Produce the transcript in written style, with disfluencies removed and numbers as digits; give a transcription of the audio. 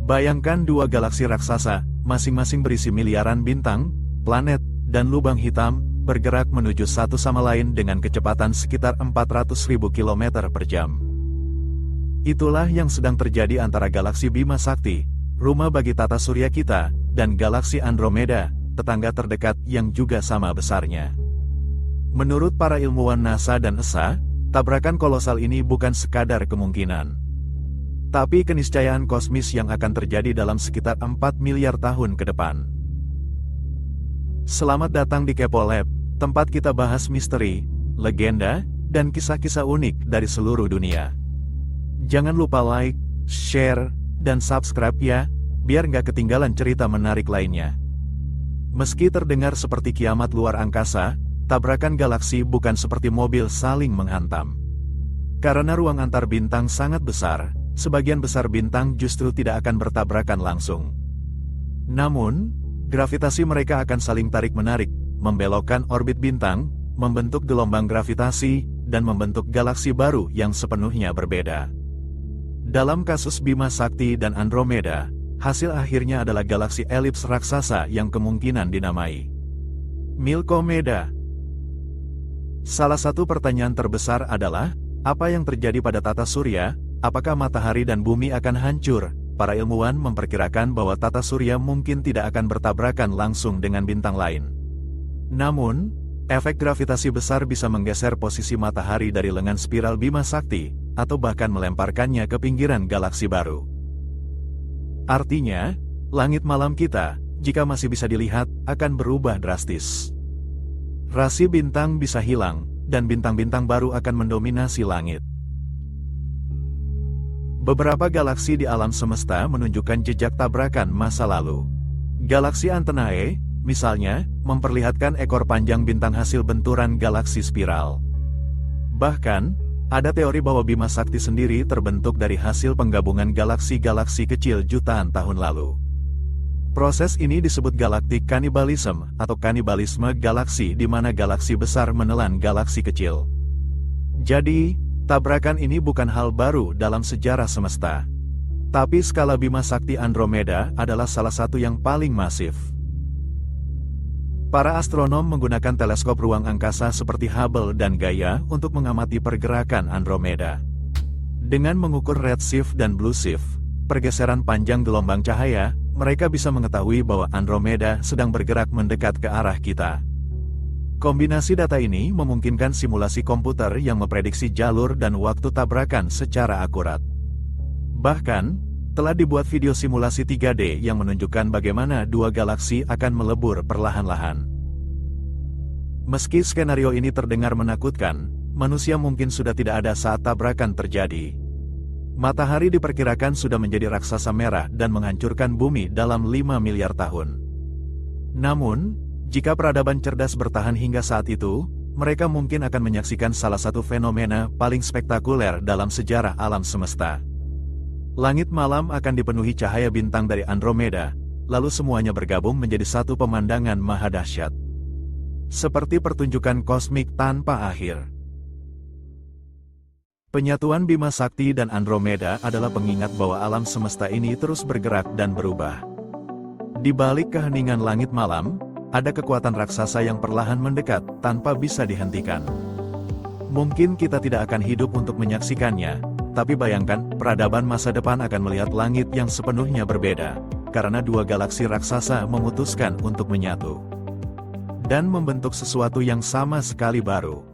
Bayangkan dua galaksi raksasa, masing-masing berisi miliaran bintang, planet, dan lubang hitam, bergerak menuju satu sama lain dengan kecepatan sekitar 400.000 km per jam. Itulah yang sedang terjadi antara galaksi Bima Sakti, rumah bagi tata surya kita, dan galaksi Andromeda, tetangga terdekat yang juga sama besarnya. Menurut para ilmuwan NASA dan ESA, tabrakan kolosal ini bukan sekadar kemungkinan, tapi keniscayaan kosmis yang akan terjadi dalam sekitar 4 miliar tahun ke depan. Selamat datang di Kepo Lab, tempat kita bahas misteri, legenda, dan kisah-kisah unik dari seluruh dunia. Jangan lupa like, share, dan subscribe ya, biar nggak ketinggalan cerita menarik lainnya. Meski terdengar seperti kiamat luar angkasa, tabrakan galaksi bukan seperti mobil saling menghantam. Karena ruang antar bintang sangat besar, sebagian besar bintang justru tidak akan bertabrakan langsung. Namun, gravitasi mereka akan saling tarik-menarik, membelokkan orbit bintang, membentuk gelombang gravitasi, dan membentuk galaksi baru yang sepenuhnya berbeda. Dalam kasus Bima Sakti dan Andromeda, hasil akhirnya adalah galaksi elips raksasa yang kemungkinan dinamai Milkomeda. Salah satu pertanyaan terbesar adalah, apa yang terjadi pada tata surya? Apakah matahari dan bumi akan hancur? Para ilmuwan memperkirakan bahwa tata surya mungkin tidak akan bertabrakan langsung dengan bintang lain. Namun, efek gravitasi besar bisa menggeser posisi matahari dari lengan spiral Bima Sakti, atau bahkan melemparkannya ke pinggiran galaksi baru. Artinya, langit malam kita, jika masih bisa dilihat, akan berubah drastis. Rasi bintang bisa hilang, dan bintang-bintang baru akan mendominasi langit. Beberapa galaksi di alam semesta menunjukkan jejak tabrakan masa lalu. Galaksi Antenae, misalnya, memperlihatkan ekor panjang bintang hasil benturan galaksi spiral. Bahkan, ada teori bahwa Bima Sakti sendiri terbentuk dari hasil penggabungan galaksi-galaksi kecil jutaan tahun lalu. Proses ini disebut galactic cannibalism atau kanibalisme galaksi di mana galaksi besar menelan galaksi kecil. Jadi, tabrakan ini bukan hal baru dalam sejarah semesta. Tapi skala Bima Sakti Andromeda adalah salah satu yang paling masif. Para astronom menggunakan teleskop ruang angkasa seperti Hubble dan Gaia untuk mengamati pergerakan Andromeda. Dengan mengukur redshift dan blueshift, pergeseran panjang gelombang cahaya, mereka bisa mengetahui bahwa Andromeda sedang bergerak mendekat ke arah kita. Kombinasi data ini memungkinkan simulasi komputer yang memprediksi jalur dan waktu tabrakan secara akurat. Bahkan, telah dibuat video simulasi 3D yang menunjukkan bagaimana dua galaksi akan melebur perlahan-lahan. Meski skenario ini terdengar menakutkan, manusia mungkin sudah tidak ada saat tabrakan terjadi. Matahari diperkirakan sudah menjadi raksasa merah dan menghancurkan bumi dalam 5 miliar tahun. Namun, jika peradaban cerdas bertahan hingga saat itu, mereka mungkin akan menyaksikan salah satu fenomena paling spektakuler dalam sejarah alam semesta. Langit malam akan dipenuhi cahaya bintang dari Andromeda, lalu semuanya bergabung menjadi satu pemandangan maha dahsyat. Seperti pertunjukan kosmik tanpa akhir. Penyatuan Bima Sakti dan Andromeda adalah pengingat bahwa alam semesta ini terus bergerak dan berubah. Di balik keheningan langit malam, ada kekuatan raksasa yang perlahan mendekat, tanpa bisa dihentikan. Mungkin kita tidak akan hidup untuk menyaksikannya, tapi bayangkan, peradaban masa depan akan melihat langit yang sepenuhnya berbeda, karena dua galaksi raksasa memutuskan untuk menyatu. Dan membentuk sesuatu yang sama sekali baru.